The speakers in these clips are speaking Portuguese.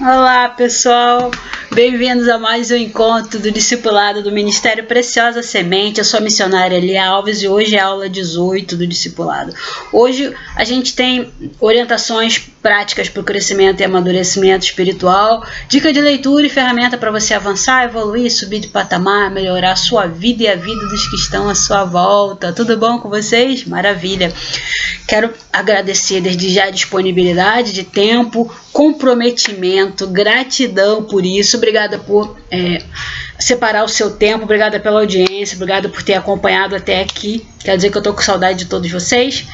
Olá pessoal, bem-vindos a mais um encontro do Discipulado do Ministério Preciosa Semente. Eu sou a missionária Lia Alves e hoje é a aula 18 do Discipulado. Hoje a gente tem orientações práticas para o crescimento e amadurecimento espiritual, dica de leitura e ferramenta para você avançar, evoluir, subir de patamar, melhorar a sua vida e a vida dos que estão à sua volta. Tudo bom com vocês? Maravilha! Quero agradecer desde já a disponibilidade de tempo, comprometimento, gratidão por isso, obrigada por separar o seu tempo, obrigada pela audiência, obrigada por ter acompanhado até aqui, quer dizer que eu estou com saudade de todos vocês.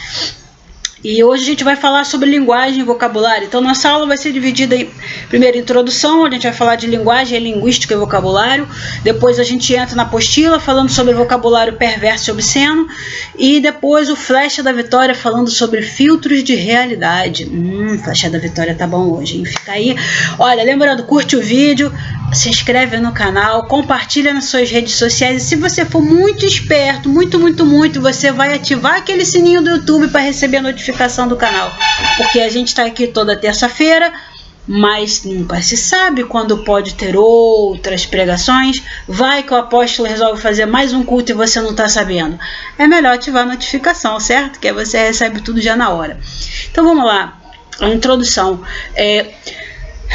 E hoje a gente vai falar sobre linguagem e vocabulário. Então nossa aula vai ser dividida em primeiro introdução, onde a gente vai falar de linguagem, linguística e vocabulário. Depois a gente entra na apostila falando sobre vocabulário perverso e obsceno. E depois o Flecha da Vitória falando sobre filtros de realidade. Flecha da Vitória tá bom hoje, hein? Fica aí. Olha, lembrando, curte o vídeo, se inscreve no canal, compartilha nas suas redes sociais. E se você for muito esperto, muito, você vai ativar aquele sininho do YouTube para receber a notificação do canal, porque a gente está aqui toda terça-feira, mas nunca se sabe quando pode ter outras pregações. Vai que o apóstolo resolve fazer mais um culto e você não está sabendo. É melhor ativar a notificação, certo? Que aí você recebe tudo já na hora. Então vamos lá, a introdução.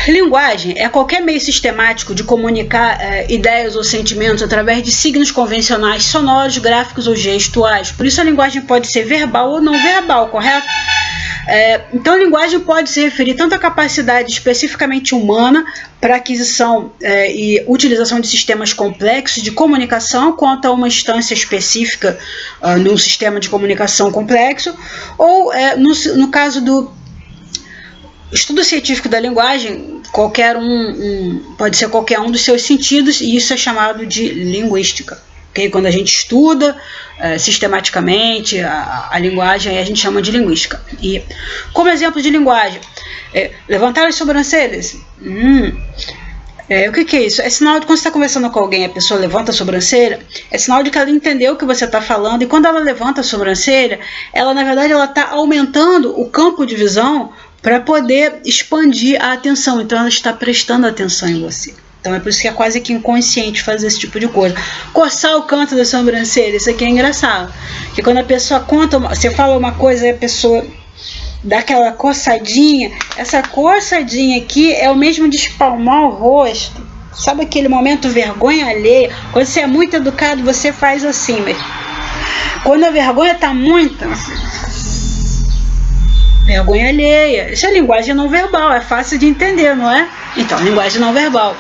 Linguagem é qualquer meio sistemático de comunicar ideias ou sentimentos através de signos convencionais, sonoros, gráficos ou gestuais. Por isso a linguagem pode ser verbal ou não verbal, correto? Então a linguagem pode se referir tanto à capacidade especificamente humana para aquisição e utilização de sistemas complexos de comunicação, quanto a uma instância específica num sistema de comunicação complexo, ou no caso do estudo científico da linguagem, pode ser qualquer um dos seus sentidos, e isso é chamado de linguística. Okay? Quando a gente estuda sistematicamente a linguagem, a gente chama de linguística. E como exemplo de linguagem, levantar as sobrancelhas. O que é isso? É sinal de quando você está conversando com alguém, a pessoa levanta a sobrancelha, é sinal de que ela entendeu o que você está falando, e quando ela levanta a sobrancelha, ela na verdade está aumentando o campo de visão para poder expandir a atenção. Então ela está prestando atenção em você. Então é por isso que é quase que inconsciente fazer esse tipo de coisa. Coçar o canto da sobrancelha, isso aqui é engraçado. Porque quando a pessoa você fala uma coisa e a pessoa dá aquela coçadinha, essa coçadinha aqui é o mesmo de espalmar o rosto. Sabe aquele momento vergonha alheia? Quando você é muito educado, você faz assim, mas quando a vergonha está muito... vergonha alheia. Isso é linguagem não verbal, é fácil de entender, não é? Então, linguagem não verbal.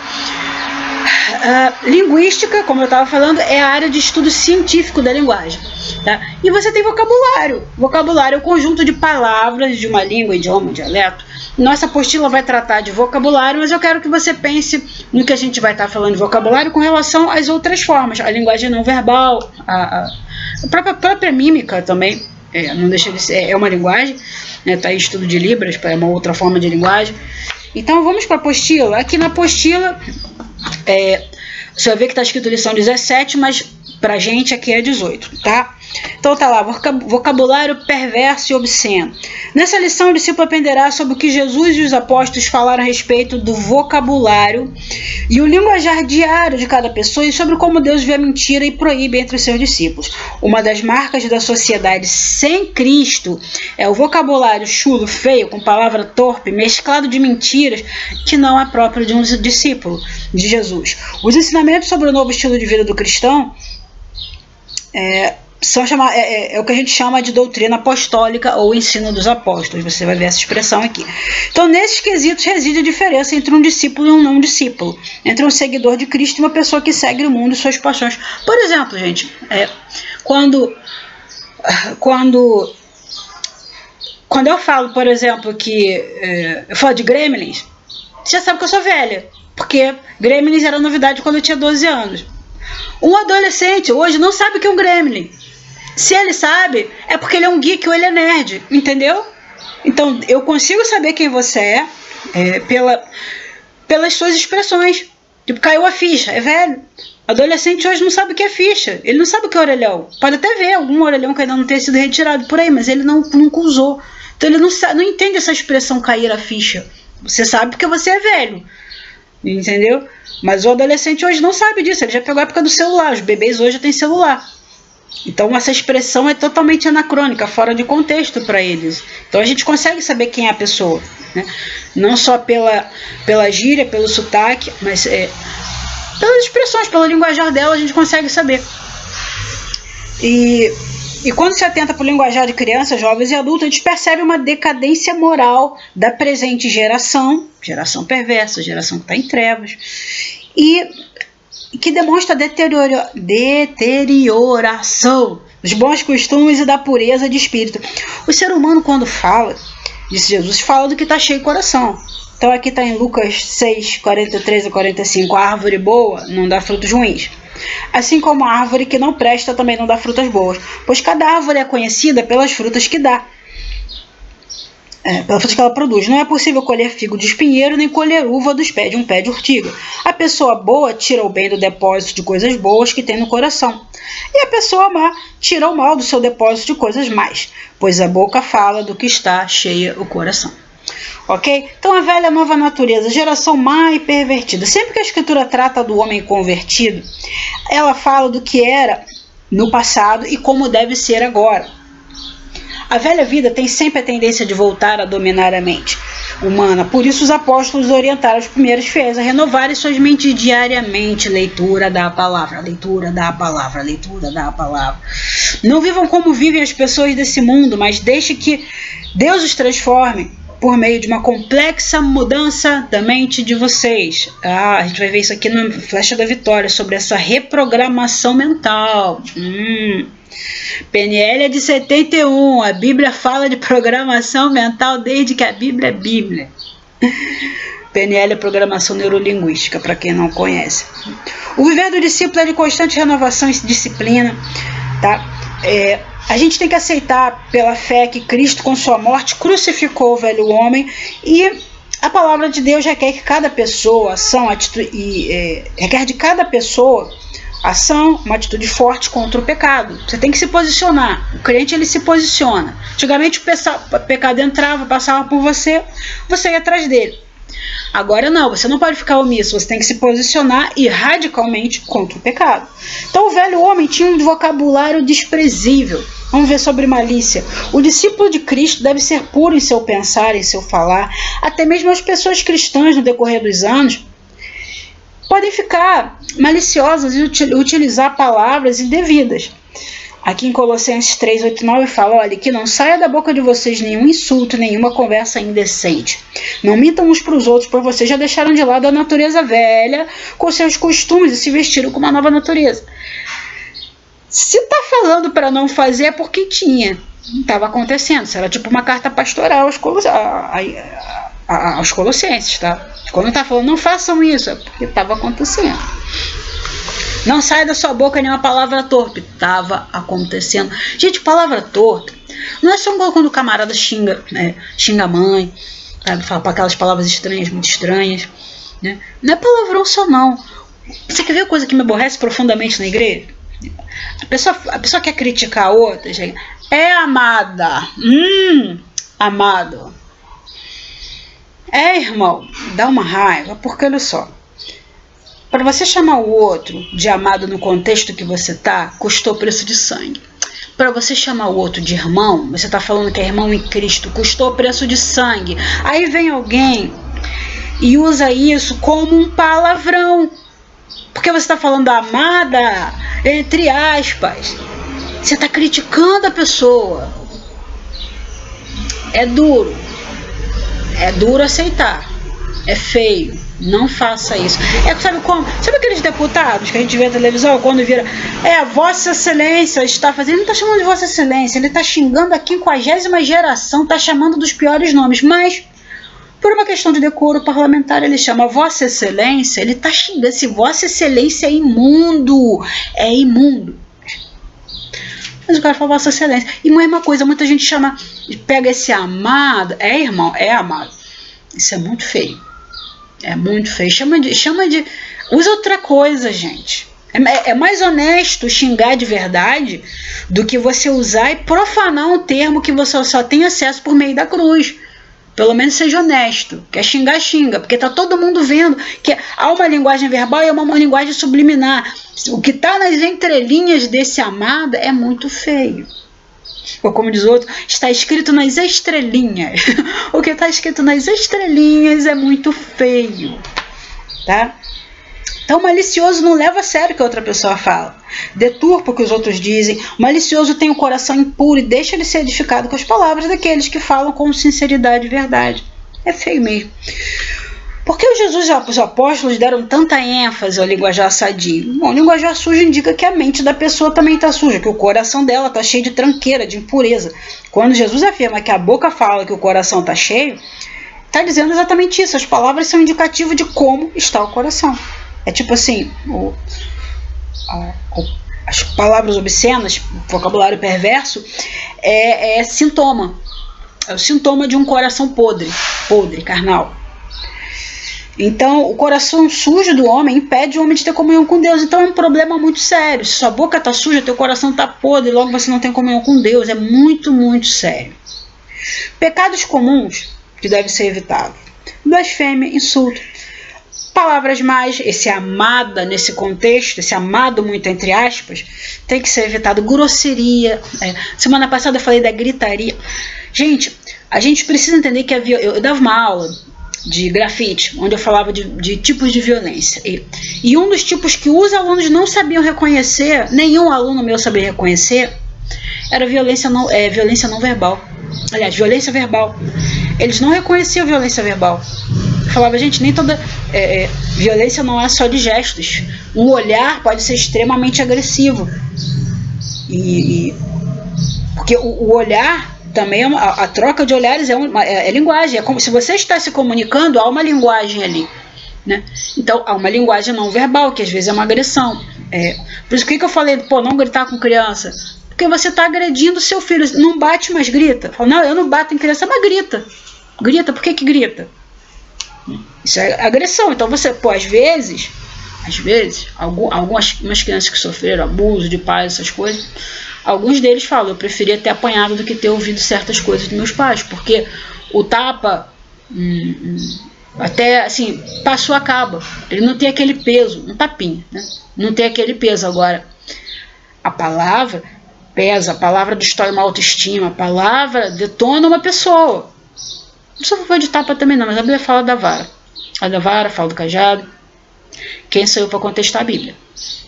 Linguística, como eu estava falando, é a área de estudo científico da linguagem. Tá? E você tem vocabulário. Vocabulário é o conjunto de palavras de uma língua, idioma, dialeto. Nossa apostila vai tratar de vocabulário, mas eu quero que você pense no que a gente vai estar falando de vocabulário com relação às outras formas. A linguagem não verbal, a própria mímica também. Não deixa de ser, é uma linguagem, está aí estudo de Libras, é uma outra forma de linguagem. Então vamos para a apostila. Aqui na apostila, você vai ver que está escrito lição 17, mas pra gente aqui é 18, tá? Então tá lá, vocabulário perverso e obsceno. Nessa lição o discípulo aprenderá sobre o que Jesus e os apóstolos falaram a respeito do vocabulário e o linguajar diário de cada pessoa, e sobre como Deus vê a mentira e proíbe entre os seus discípulos. Uma das marcas da sociedade sem Cristo é o vocabulário chulo, feio, com palavra torpe, mesclado de mentiras, que não é próprio de um discípulo de Jesus. Os ensinamentos sobre o novo estilo de vida do cristão é o que a gente chama de doutrina apostólica ou ensino dos apóstolos. Você vai ver essa expressão aqui. Então, nesses quesitos reside a diferença entre um discípulo e um não discípulo, entre um seguidor de Cristo e uma pessoa que segue o mundo e suas paixões. Por exemplo, gente, quando eu falo, por exemplo, que eu falo de Gremlins, você já sabe que eu sou velha, porque Gremlins era novidade quando eu tinha 12 anos. Um adolescente hoje não sabe o que é um Gremlin. Se ele sabe, é porque ele é um geek ou ele é nerd, entendeu? Então eu consigo saber quem você pelas suas expressões. Tipo, caiu a ficha, é velho. Adolescente hoje não sabe o que é ficha, ele não sabe o que é orelhão. Pode até ver algum orelhão que ainda não tenha sido retirado por aí, mas ele nunca usou. Então ele não entende essa expressão cair a ficha. Você sabe porque você é velho, entendeu? Mas o adolescente hoje não sabe disso, ele já pegou a época do celular, os bebês hoje têm celular. Então essa expressão é totalmente anacrônica, fora de contexto para eles. Então a gente consegue saber quem é a pessoa, né? Não só pela gíria, pelo sotaque, mas pelas expressões, pelo linguajar dela a gente consegue saber. E quando se atenta para o linguajar de crianças, jovens e adultos, a gente percebe uma decadência moral da presente geração perversa, geração que está em trevas, e que demonstra deterioração dos bons costumes e da pureza de espírito. O ser humano, quando fala, disse Jesus, fala do que está cheio de coração. Então aqui está em Lucas 6, 43 a 45, a árvore boa não dá frutos ruins. Assim como a árvore que não presta também não dá frutas boas, pois cada árvore é conhecida pelas frutas que dá. Pela fruta que ela produz. Não é possível colher figo de espinheiro, nem colher uva dos pés de um pé de urtiga. A pessoa boa tira o bem do depósito de coisas boas que tem no coração, e a pessoa má tira o mal do seu depósito de coisas más, pois a boca fala do que está cheia o coração. Ok? Então a velha nova natureza, geração má e pervertida. Sempre que a escritura trata do homem convertido, ela fala do que era no passado e como deve ser agora. A velha vida tem sempre a tendência de voltar a dominar a mente humana. Por isso os apóstolos orientaram os primeiros fiéis a renovarem suas mentes diariamente. Leitura da palavra, leitura da palavra, leitura da palavra. Não vivam como vivem as pessoas desse mundo, mas deixe que Deus os transforme por meio de uma complexa mudança da mente de vocês. A gente vai ver isso aqui no Flecha da Vitória, sobre essa reprogramação mental. PNL é de 71, a Bíblia fala de programação mental desde que a Bíblia é Bíblia. PNL é programação neurolinguística, para quem não conhece. O viver do discípulo é de constante renovação e disciplina, tá? A gente tem que aceitar pela fé que Cristo, com sua morte, crucificou o velho homem, e a palavra de Deus requer que cada pessoa, ação, atitude, requer de cada pessoa ação, uma atitude forte contra o pecado. Você tem que se posicionar. O crente, ele se posiciona. Antigamente o pecado entrava, passava por você, você ia atrás dele. Agora não, você não pode ficar omisso, você tem que se posicionar e radicalmente contra o pecado. Então o velho homem tinha um vocabulário desprezível. Vamos ver sobre malícia. O discípulo de Cristo deve ser puro em seu pensar, em seu falar. Até mesmo as pessoas cristãs, no decorrer dos anos, podem ficar maliciosas e utilizar palavras indevidas. Aqui em Colossenses 3, 8 e 9 fala, olha, que não saia da boca de vocês nenhum insulto, nenhuma conversa indecente. Não mintam uns para os outros, pois vocês já deixaram de lado a natureza velha com seus costumes e se vestiram com uma nova natureza. Se está falando para não fazer é porque estava acontecendo. Isso era tipo uma carta pastoral aos Colossenses, tá? Quando está falando não façam isso, é porque estava acontecendo. Não sai da sua boca nenhuma palavra torpe, estava acontecendo. Gente, palavra torpe não é só quando o camarada xinga a mãe, sabe? Fala para aquelas palavras estranhas, muito estranhas, né? Não é palavrão só não. Você quer ver a coisa que me aborrece profundamente na igreja? A pessoa quer criticar a outra, gente. É amada. Amado. Irmão, dá uma raiva, porque olha só, para você chamar o outro de amado no contexto que você tá, custou preço de sangue. Para você chamar o outro de irmão, você tá falando que é irmão em Cristo, custou preço de sangue. Aí vem alguém e usa isso como um palavrão, porque você tá falando amada, entre aspas. Você tá criticando a pessoa. É duro. É duro aceitar. É feio. Não faça isso. Sabe como? Sabe aqueles deputados que a gente vê na televisão quando vira Vossa Excelência está fazendo? Ele não está chamando de Vossa Excelência, ele está xingando a 50ª geração, está chamando dos piores nomes, mas por uma questão de decoro parlamentar ele chama Vossa Excelência, ele está xingando. Esse Vossa Excelência é imundo. É imundo. Mas o cara fala Vossa Excelência. E não é uma coisa, muita gente pega esse amado, irmão, é amado. Isso é muito feio. É muito feio. Usa outra coisa, gente. É mais honesto xingar de verdade do que você usar e profanar um termo que você só tem acesso por meio da cruz. pelo menos seja honesto. Quer xingar, xinga, porque tá todo mundo vendo que há uma linguagem verbal e há uma linguagem subliminar. O que está nas entrelinhas desse amado é muito feio. Ou como diz outro, está escrito nas estrelinhas. O que está escrito nas estrelinhas é muito feio, tá? Então o malicioso não leva a sério o que a outra pessoa fala, deturpa o que os outros dizem. O malicioso tem o coração impuro e deixa ele ser edificado com as palavras daqueles que falam com sinceridade e verdade. É feio mesmo. Por que Jesus e os apóstolos deram tanta ênfase ao linguajar sadio? Bom, o linguajar sujo indica que a mente da pessoa também está suja, que o coração dela está cheio de tranqueira, de impureza. Quando Jesus afirma que a boca fala que o coração está cheio, está dizendo exatamente isso. As palavras são indicativo de como está o coração. É tipo assim, as palavras obscenas, vocabulário perverso, é sintoma. É o sintoma de um coração podre, carnal. Então, o coração sujo do homem impede o homem de ter comunhão com Deus. Então, é um problema muito sério. Se sua boca está suja, teu coração está podre, logo você não tem comunhão com Deus. É muito, muito sério. Pecados comuns que devem ser evitados: blasfêmia, insulto, palavras mais, esse amada nesse contexto, esse amado muito entre aspas, tem que ser evitado. Grosseria. Semana passada eu falei da gritaria. Gente, a gente precisa entender que eu dava uma aula de grafite, onde eu falava de tipos de violência. E um dos tipos que os alunos não sabiam reconhecer, nenhum aluno meu sabia reconhecer, era violência não verbal. Aliás, violência verbal. Eles não reconheciam violência verbal. Eu falava, gente, nem toda violência não é só de gestos. Um olhar pode ser extremamente agressivo. Porque o olhar também, a troca de olhares é linguagem. É como se você está se comunicando, há uma linguagem ali, né? Então, há uma linguagem não verbal, que às vezes é uma agressão. Por isso que eu falei, não gritar com criança. Porque você está agredindo seu filho. Não bate, mas grita. Fala, não, eu não bato em criança, mas grita. Grita, por que grita? Isso é agressão. Então você, às vezes, algumas crianças que sofreram abuso de pais, essas coisas, alguns deles falam, eu preferia ter apanhado do que ter ouvido certas coisas dos meus pais, porque o tapa, até assim, passou, acaba. Ele não tem aquele peso, um tapinha, né? Não tem aquele peso. Agora, a palavra pesa, a palavra destrói uma autoestima, a palavra detona uma pessoa. Não sou a favor de tapa também não, mas a Bíblia fala da vara. A da vara, fala do cajado. Quem sou eu para contestar a Bíblia,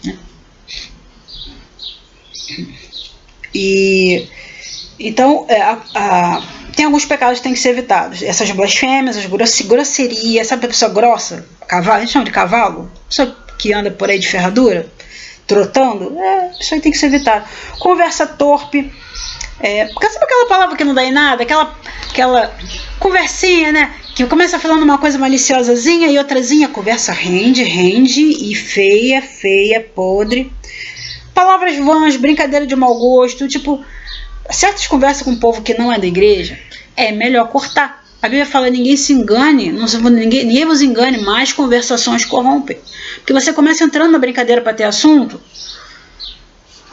né? Então, tem alguns pecados que têm que ser evitados. Essas blasfêmias, as grosserias, sabe a pessoa grossa? Cavalo, a gente chama de cavalo? A pessoa que anda por aí de ferradura, trotando, isso aí tem que ser evitado. Conversa torpe. Porque sabe aquela palavra que não dá em nada? Aquela conversinha, né? Que começa falando uma coisa maliciosazinha e outrazinha. Conversa rende e feia, podre. Palavras vãs, brincadeira de mau gosto. Tipo, certas conversas com o povo que não é da igreja, é melhor cortar. A Bíblia fala, ninguém se engane, ninguém vos engane, mais conversações corrompem. Porque você começa entrando na brincadeira para ter assunto.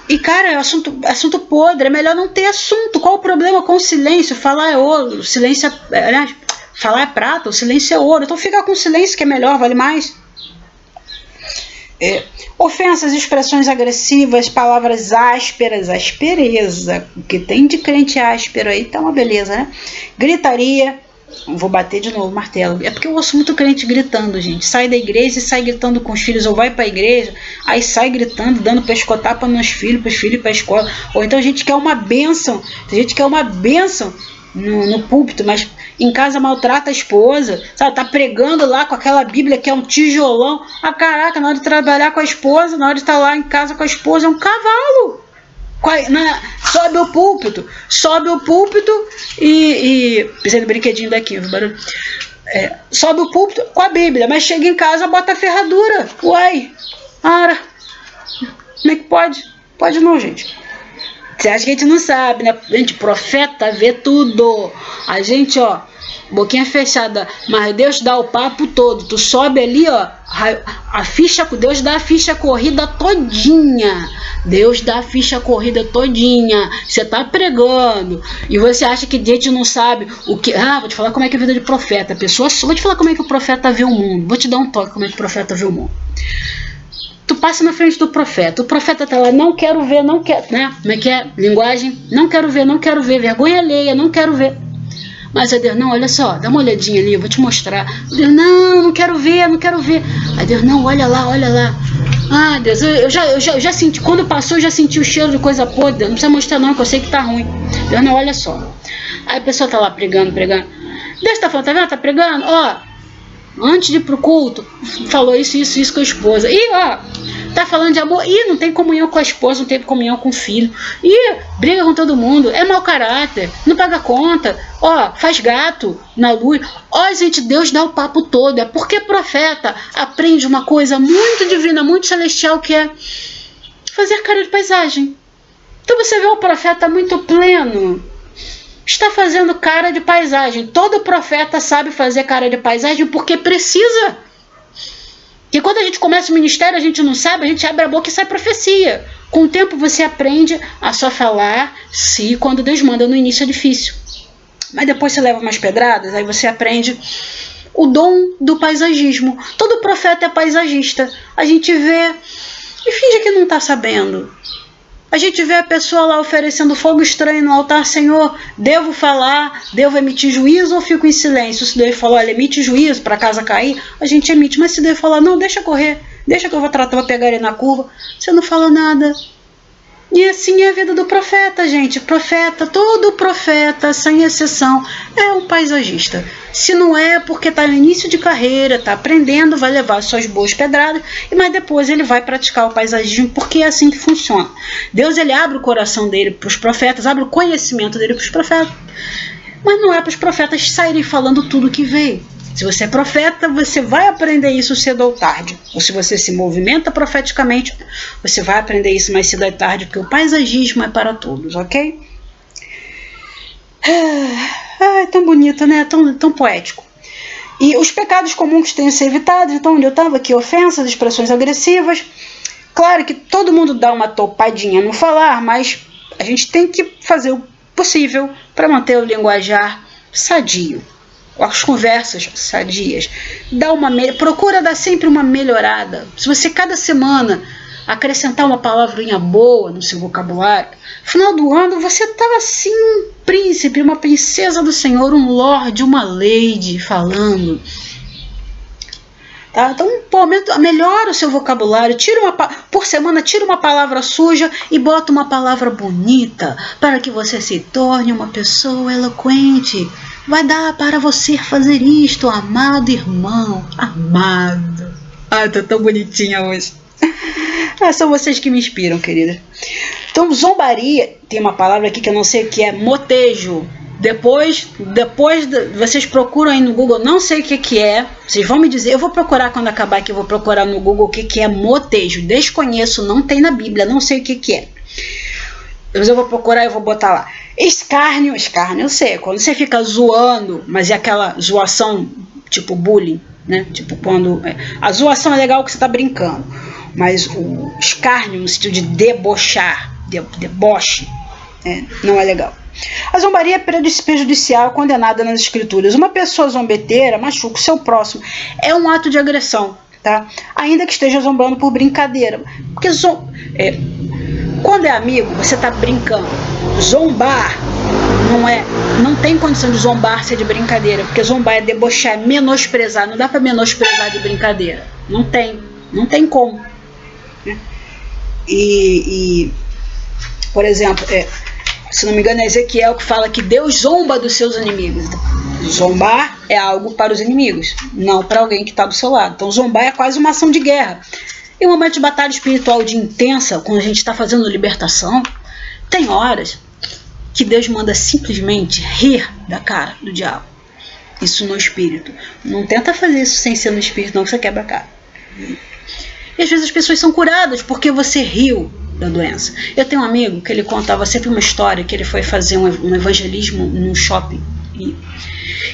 E, cara, assunto podre, é melhor não ter assunto. Qual o problema com o silêncio? Falar é ouro, silêncio aliás, falar é prata, o silêncio é ouro. Então fica com silêncio que é melhor, vale mais. Ofensas, expressões agressivas, palavras ásperas, aspereza. O que tem de crente áspero aí tá uma beleza, né? Gritaria. Vou bater de novo o martelo. É porque eu ouço muito crente gritando, gente. Sai da igreja e sai gritando com os filhos, ou vai para a igreja, aí sai gritando, dando pescotapa nos filhos, para os filhos, para a escola. Ou então a gente quer uma bênção, no púlpito, mas em casa maltrata a esposa, sabe? Tá pregando lá com aquela Bíblia que é um tijolão. Caraca, na hora de trabalhar com a esposa, na hora de estar lá em casa com a esposa, é um cavalo. Sobe o púlpito e pensei no brinquedinho daqui, barulho. Sobe o púlpito com a Bíblia, mas chega em casa, bota a ferradura. Uai, como é que pode? Pode não, gente. Você acha que a gente não sabe, né? Gente, profeta vê tudo. A gente, boquinha fechada, mas Deus dá o papo todo. Tu sobe ali, ó, a ficha, Deus dá a ficha corrida todinha. Deus dá a ficha corrida todinha. Você tá pregando e você acha que gente não sabe o que. Vou te falar como é que é a vida de profeta. Vou te falar como é que o profeta vê o mundo. Vou te dar um toque como é que o profeta vê o mundo. Tu passa na frente do profeta. O profeta tá lá, não quero ver, não quero, né? Como é que é? Linguagem, não quero ver, vergonha alheia, não quero ver. Mas aí Deus, não, olha só, dá uma olhadinha ali, eu vou te mostrar. Deus, não quero ver. Aí Deus, não, olha lá. Ah, Deus, eu já senti, quando passou, eu já senti o cheiro de coisa podre. Não precisa mostrar não, que eu sei que tá ruim. Deus, não, olha só. Aí a pessoa tá lá pregando. Deus tá falando, tá vendo? Tá pregando, ó. Antes de ir pro culto, falou isso com a esposa. E ó, tá falando de amor. E não tem comunhão com a esposa, não tem comunhão com o filho. E briga com todo mundo, é mau caráter, não paga conta. Ó, faz gato na luz. Ó, gente, Deus dá o papo todo. É porque profeta aprende uma coisa muito divina, muito celestial, que é fazer cara de paisagem. Então você vê o profeta muito pleno, está fazendo cara de paisagem. Todo profeta sabe fazer cara de paisagem porque precisa. Porque quando a gente começa o ministério, a gente não sabe, a gente abre a boca e sai profecia. Com o tempo você aprende a só falar se quando Deus manda. No início é difícil. Mas depois você leva umas pedradas, aí você aprende o dom do paisagismo. Todo profeta é paisagista. A gente vê e finge que não está sabendo. A gente vê a pessoa lá oferecendo fogo estranho no altar. Senhor, devo falar, devo emitir juízo ou fico em silêncio? Se Deus falar, olha, emite juízo para a casa cair, a gente emite. Mas se Deus falar, não, deixa correr, deixa que eu vou pegar ele na curva, você não fala nada. E assim é a vida do profeta, gente. Profeta, todo profeta, sem exceção, é um paisagista. Se não é porque está no início de carreira, está aprendendo, vai levar suas boas pedradas, mas depois ele vai praticar o paisagismo, porque é assim que funciona. Deus, ele abre o coração dele para os profetas, abre o conhecimento dele para os profetas, mas não é para os profetas saírem falando tudo que veio. Se você é profeta, você vai aprender isso cedo ou tarde. Ou se você se movimenta profeticamente, você vai aprender isso mais cedo ou tarde, porque o paisagismo é para todos, ok? É tão bonito, né? Tão poético. E os pecados comuns que têm que ser evitados, então onde eu estava aqui, ofensas, expressões agressivas. Claro que todo mundo dá uma topadinha no falar, mas a gente tem que fazer o possível para manter o linguajar sadio. As conversas sadias. Procura dar sempre uma melhorada. Se você cada semana acrescentar uma palavrinha boa no seu vocabulário, no final do ano você estava assim um príncipe, uma princesa do Senhor, um lorde, uma lady falando. Tá? Então, melhora o seu vocabulário, por semana tira uma palavra suja e bota uma palavra bonita para que você se torne uma pessoa eloquente. Vai dar para você fazer isto, amado irmão, amado. Ai, tô tão bonitinha hoje. São vocês que me inspiram, querida. Então, zombaria, tem uma palavra aqui que eu não sei o que é, motejo. Depois vocês procuram aí no Google, não sei o que é, vocês vão me dizer, eu vou procurar quando acabar aqui, eu vou procurar no Google o que é motejo. Desconheço, não tem na Bíblia, não sei o que é. Mas eu vou procurar e eu vou botar lá. Escárnio, eu sei, quando você fica zoando, mas é aquela zoação tipo bullying, né? Tipo quando... A zoação é legal que você tá brincando, mas o escárnio no sentido de debochar, deboche, não é legal. A zombaria é prejudicial, condenada nas escrituras. Uma pessoa zombeteira machuca o seu próximo. É um ato de agressão, tá? Ainda que esteja zombando por brincadeira. Porque quando é amigo, você está brincando. Zombar não tem condição de zombar ser de brincadeira, porque zombar é debochar, é menosprezar. Não dá para menosprezar de brincadeira. Não tem como. Por exemplo, se não me engano é Ezequiel que fala que Deus zomba dos seus inimigos. Zombar é algo para os inimigos, não para alguém que está do seu lado. Então zombar é quase uma ação de guerra. Em um momento de batalha espiritual de intensa, quando a gente está fazendo libertação, tem horas que Deus manda simplesmente rir da cara do diabo. Isso no espírito. Não tenta fazer isso sem ser no espírito, não, que você quebra a cara. E às vezes as pessoas são curadas porque você riu da doença. Eu tenho um amigo que ele contava sempre uma história que ele foi fazer um evangelismo num shopping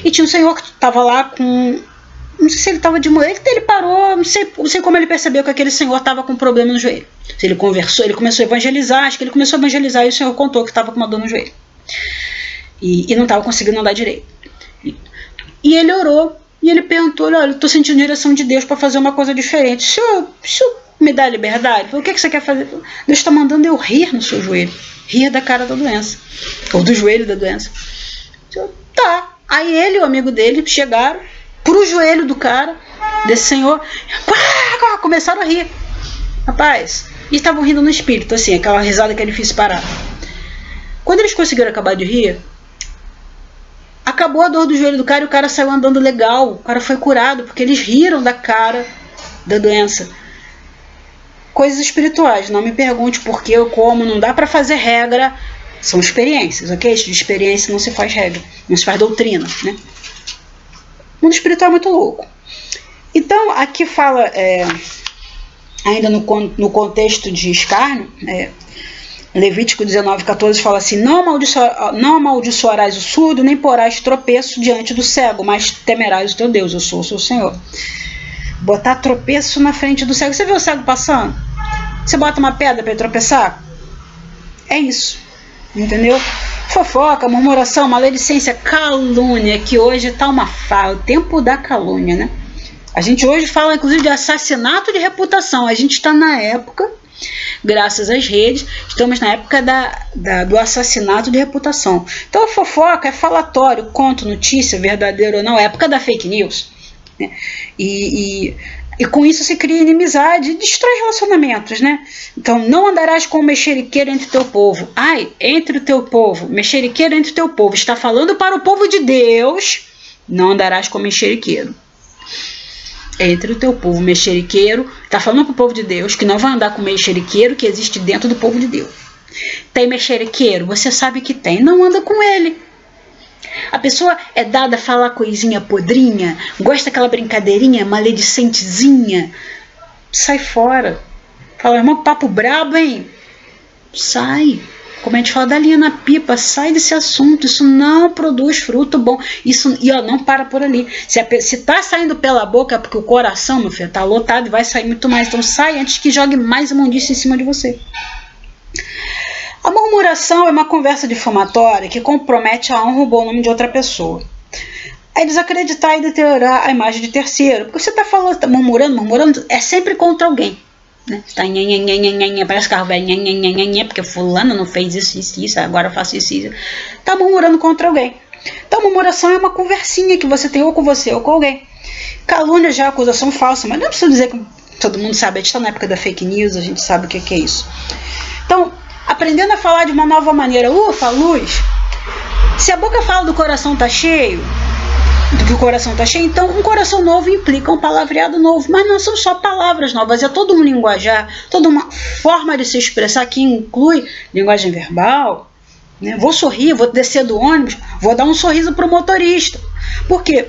E tinha um senhor que estava lá com... Não sei se ele estava de joelho, ele parou, não sei como ele percebeu que aquele senhor estava com um problema no joelho. Se ele conversou, ele começou a evangelizar, acho que ele começou a evangelizar e o senhor contou que estava com uma dor no joelho. E não estava conseguindo andar direito. E ele orou, e ele perguntou, olha, eu estou sentindo direção de Deus para fazer uma coisa diferente. O senhor me dá liberdade? O que você quer fazer? Deus está mandando eu rir no seu joelho. Rir da cara da doença. Ou do joelho da doença. Tá. Aí ele e o amigo dele chegaram pro joelho do cara, desse senhor, começaram a rir. Rapaz, e estavam rindo no espírito, assim, aquela risada que é difícil parar. Quando eles conseguiram acabar de rir, acabou a dor do joelho do cara e o cara saiu andando legal. O cara foi curado, porque eles riram da cara da doença. Coisas espirituais, não me pergunte por que ou como, não dá pra fazer regra, são experiências, ok? De experiência não se faz regra, não se faz doutrina, né? O mundo espiritual é muito louco. Então, aqui fala, ainda no contexto de escárnio, Levítico 19:14 fala assim, não amaldiçoarás o surdo, nem porás tropeço diante do cego, mas temerás o teu Deus, eu sou o seu Senhor. Botar tropeço na frente do cego. Você vê o cego passando? Você bota uma pedra para ele tropeçar? É isso. Entendeu? Fofoca, murmuração, maledicência, calúnia, que hoje está uma farra, o tempo da calúnia, né? A gente hoje fala, inclusive, de assassinato de reputação. A gente está na época, graças às redes, estamos na época do assassinato de reputação. Então, a fofoca é falatório, conto, notícia, verdadeiro ou não, é época da fake news, né? E com isso se cria inimizade e destrói relacionamentos, né? Então, não andarás com o mexeriqueiro entre o teu povo. Ai, entre o teu povo, mexeriqueiro entre o teu povo. Está falando para o povo de Deus, não andarás com o mexeriqueiro. Entre o teu povo, mexeriqueiro, está falando para o povo de Deus que não vai andar com o mexeriqueiro que existe dentro do povo de Deus. Tem mexeriqueiro? Você sabe que tem, não anda com ele. A pessoa é dada a falar coisinha podrinha, gosta daquela brincadeirinha maledicentezinha, sai fora. Fala, irmão, papo brabo, hein? Sai. Como a gente fala da linha na pipa, sai desse assunto, isso não produz fruto bom. Isso, e ó, não para por ali. Se tá saindo pela boca é porque o coração, meu filho, tá lotado e vai sair muito mais. Então sai antes que jogue mais imundícia em cima de você. A murmuração é uma conversa difamatória que compromete a honra ou o bom nome de outra pessoa. É desacreditar e deteriorar a imagem de terceiro. Porque você está falando, tá murmurando, é sempre contra alguém. Né? Você tá parece carro velho, porque fulano não fez isso, agora eu faço isso. Está murmurando contra alguém. Então, murmuração é uma conversinha que você tem ou com você ou com alguém. Calúnia já é acusação falsa, mas não precisa dizer que todo mundo sabe. A gente está na época da fake news, a gente sabe o que é isso. Então, aprendendo a falar de uma nova maneira, ufa, luz. Se a boca fala do coração tá cheio, então um coração novo implica um palavreado novo, mas não são só palavras novas, é todo um linguajar, toda uma forma de se expressar que inclui linguagem verbal, né? Vou sorrir, vou descer do ônibus, vou dar um sorriso pro motorista. Por quê?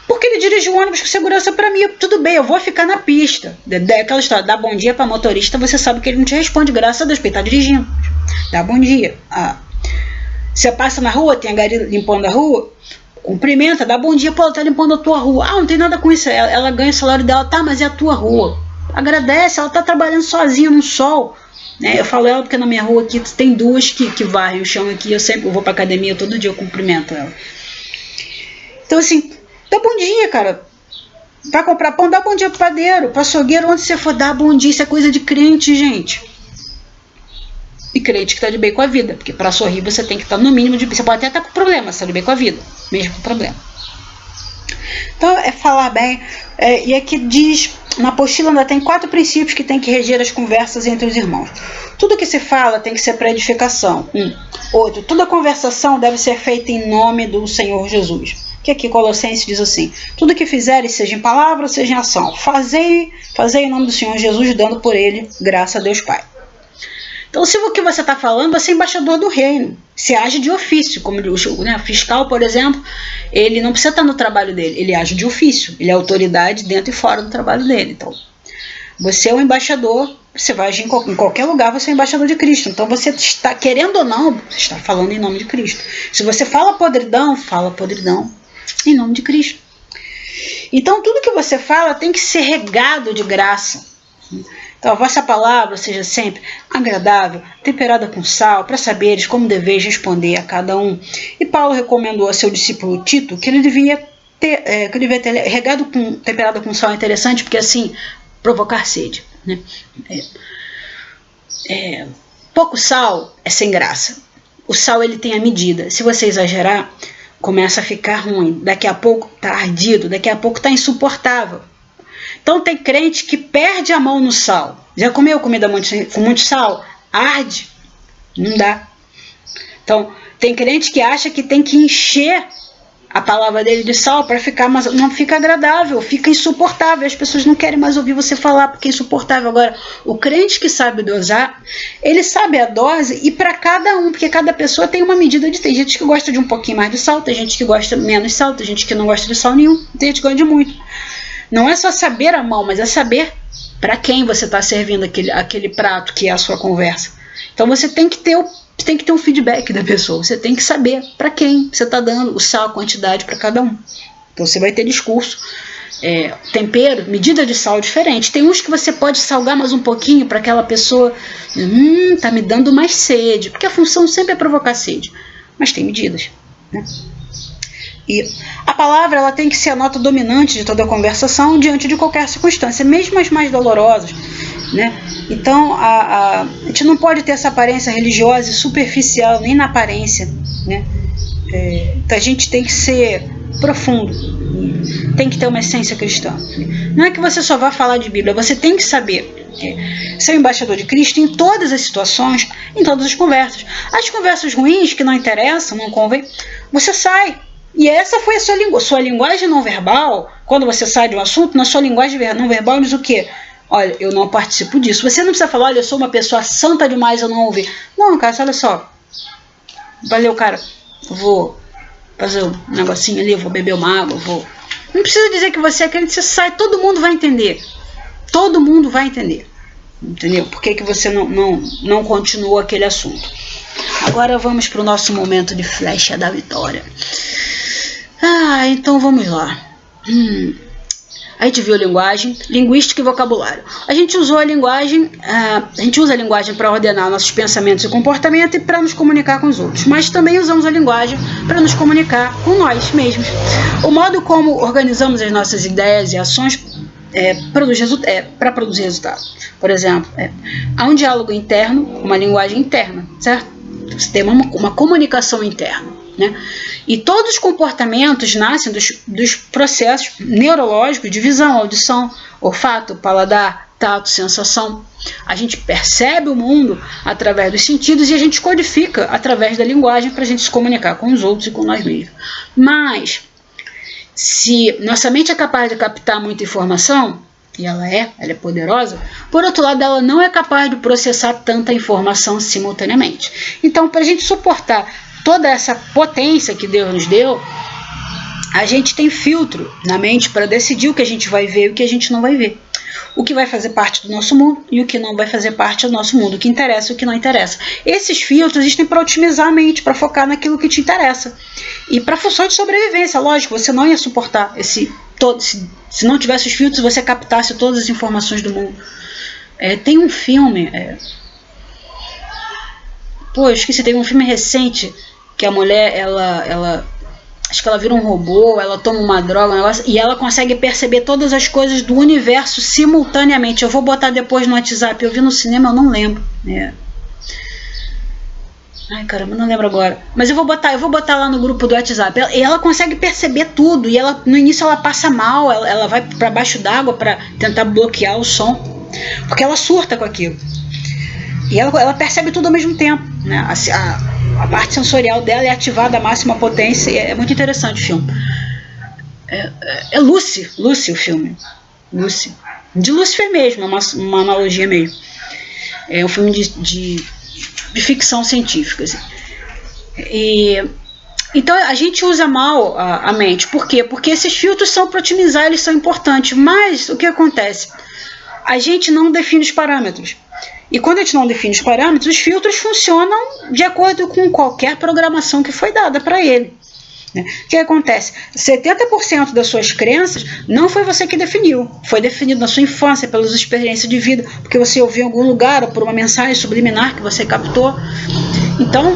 Porque ele dirige o ônibus com segurança para mim. Tudo bem, eu vou ficar na pista. Aquela história, dá bom dia para motorista, você sabe que ele não te responde, graças a Deus, porque ele está dirigindo. Dá bom dia. Você passa na rua, tem a gari limpando a rua, cumprimenta, dá bom dia, pô, ela tá limpando a tua rua. Não tem nada com isso, ela ganha o salário dela, tá, mas é a tua rua. Agradece, ela tá trabalhando sozinha no sol. Né? Eu falo ela porque na minha rua aqui tem duas que varrem o chão aqui, eu vou pra academia, todo dia eu cumprimento ela. Então assim, dá bom dia, cara. Vai comprar pão, dá bom dia pro padeiro, pro açougueiro, onde você for, dá bom dia. Isso é coisa de crente, gente. E crente que tá de bem com a vida. Porque para sorrir você tem que estar no mínimo de... Você pode até estar com problema, mas tá de bem com a vida. Mesmo com problema. Então, é falar bem. E aqui diz... Na apostila ainda tem 4 princípios que tem que reger as conversas entre os irmãos. Tudo que se fala tem que ser para edificação. 8. Toda conversação deve ser feita em nome do Senhor Jesus. Que aqui Colossenses diz assim: tudo que fizeres, seja em palavra, seja em ação, fazei em nome do Senhor Jesus, dando por ele graça a Deus Pai. Então, se o que você está falando, você é embaixador do reino. Se age de ofício, como o fiscal, por exemplo, ele não precisa estar no trabalho dele, ele age de ofício, ele é autoridade dentro e fora do trabalho dele. Então, você é o embaixador você vai agir em qualquer lugar, você é embaixador de Cristo. Então você está, querendo ou não, você está falando em nome de Cristo. Se você fala podridão em nome de Cristo. Então tudo que você fala tem que ser regado de graça. Então a vossa palavra seja sempre agradável, temperada com sal, para saberes como deveis responder a cada um. E Paulo recomendou a seu discípulo Tito que ele devia ter regado temperado com sal. É interessante porque assim provocar sede, né? Pouco sal é sem graça. O sal ele tem a medida. Se você exagerar, começa a ficar ruim. Daqui a pouco está ardido, daqui a pouco está insuportável. Então tem crente que perde a mão no sal. Já comeu comida com muito sal? Arde. Não dá. Então tem crente que acha que tem que encher a palavra dele de sal para ficar, mas não fica agradável, fica insuportável. As pessoas não querem mais ouvir você falar porque é insuportável. Agora, o crente que sabe dosar, ele sabe a dose e para cada um, porque cada pessoa tem uma medida de. Tem gente que gosta de um pouquinho mais de sal, tem gente que gosta menos de sal, tem gente que não gosta de sal nenhum, tem gente que gosta de muito. Não é só saber a mão, mas é saber para quem você está servindo aquele prato que é a sua conversa. Então você tem que ter um feedback da pessoa, você tem que saber para quem você está dando o sal, a quantidade para cada um. Então você vai ter discurso, tempero, medida de sal diferente. Tem uns que você pode salgar mais um pouquinho para aquela pessoa, tá me dando mais sede, porque a função sempre é provocar sede, mas tem medidas, né? E a palavra ela tem que ser a nota dominante de toda a conversação diante de qualquer circunstância, mesmo as mais dolorosas, né? Então a gente não pode ter essa aparência religiosa e superficial, nem na aparência, né? Então a gente tem que ser profundo, tem que ter uma essência cristã. Não é que você só vá falar de Bíblia, você tem que saber ser embaixador de Cristo em todas as situações, em todas as conversas. As conversas ruins que não interessam, não convém, você sai. E essa foi a sua linguagem não verbal. Quando você sai de um assunto, na sua linguagem não verbal diz o quê? Olha, eu não participo disso. Você não precisa falar, olha, eu sou uma pessoa santa demais, eu não ouvi. Não, cara, olha só. Valeu, cara. Eu vou fazer um negocinho ali, eu vou beber uma água, vou. Não precisa dizer que você é crente, você sai, todo mundo vai entender. Todo mundo vai entender. Entendeu? Por que você não continuou aquele assunto? Agora vamos para o nosso momento de flecha da vitória. Então vamos lá. A gente viu linguagem, linguística e vocabulário. A gente usa a linguagem para ordenar nossos pensamentos e comportamento e para nos comunicar com os outros. Mas também usamos a linguagem para nos comunicar com nós mesmos. O modo como organizamos as nossas ideias e ações para produzir resultados. Por exemplo, há um diálogo interno, uma linguagem interna, certo? Você tem uma comunicação interna, né? E todos os comportamentos nascem dos processos neurológicos de visão, audição, olfato, paladar, tato, sensação. A gente percebe o mundo através dos sentidos e a gente codifica através da linguagem para a gente se comunicar com os outros e com nós mesmos. Mas, se nossa mente é capaz de captar muita informação, e ela é poderosa, por outro lado, ela não é capaz de processar tanta informação simultaneamente. Então, para a gente suportar toda essa potência que Deus nos deu, a gente tem filtro na mente para decidir o que a gente vai ver e o que a gente não vai ver. O que vai fazer parte do nosso mundo e o que não vai fazer parte do nosso mundo. O que interessa e o que não interessa. Esses filtros existem para otimizar a mente, para focar naquilo que te interessa. E para função de sobrevivência, lógico, você não ia suportar se não tivesse os filtros, você captasse todas as informações do mundo. Tem um filme... eu esqueci, teve um filme recente que a mulher, ela acho que ela vira um robô, ela toma uma droga, um negócio, e ela consegue perceber todas as coisas do universo simultaneamente. Eu vou botar depois no WhatsApp, eu vi no cinema, eu não lembro. Ai, caramba, não lembro agora. Mas eu vou botar lá no grupo do WhatsApp. E ela consegue perceber tudo, e no início ela passa mal, ela vai para baixo d'água para tentar bloquear o som, porque ela surta com aquilo. E ela percebe tudo ao mesmo tempo, né? A parte sensorial dela é ativada à máxima potência. É muito interessante o filme. Lucy o filme. Lucy. De Lúcifer mesmo, uma analogia mesmo. É um filme de ficção científica. Assim. Então a gente usa mal a mente. Por quê? Porque esses filtros são para otimizar, eles são importantes. Mas o que acontece? a gente não define os parâmetros. E quando a gente não define os parâmetros, os filtros funcionam de acordo com qualquer programação que foi dada para ele. O que acontece? 70% das suas crenças não foi você que definiu, foi definido na sua infância, pelas experiências de vida, porque você ouviu em algum lugar ou por uma mensagem subliminar que você captou. Então,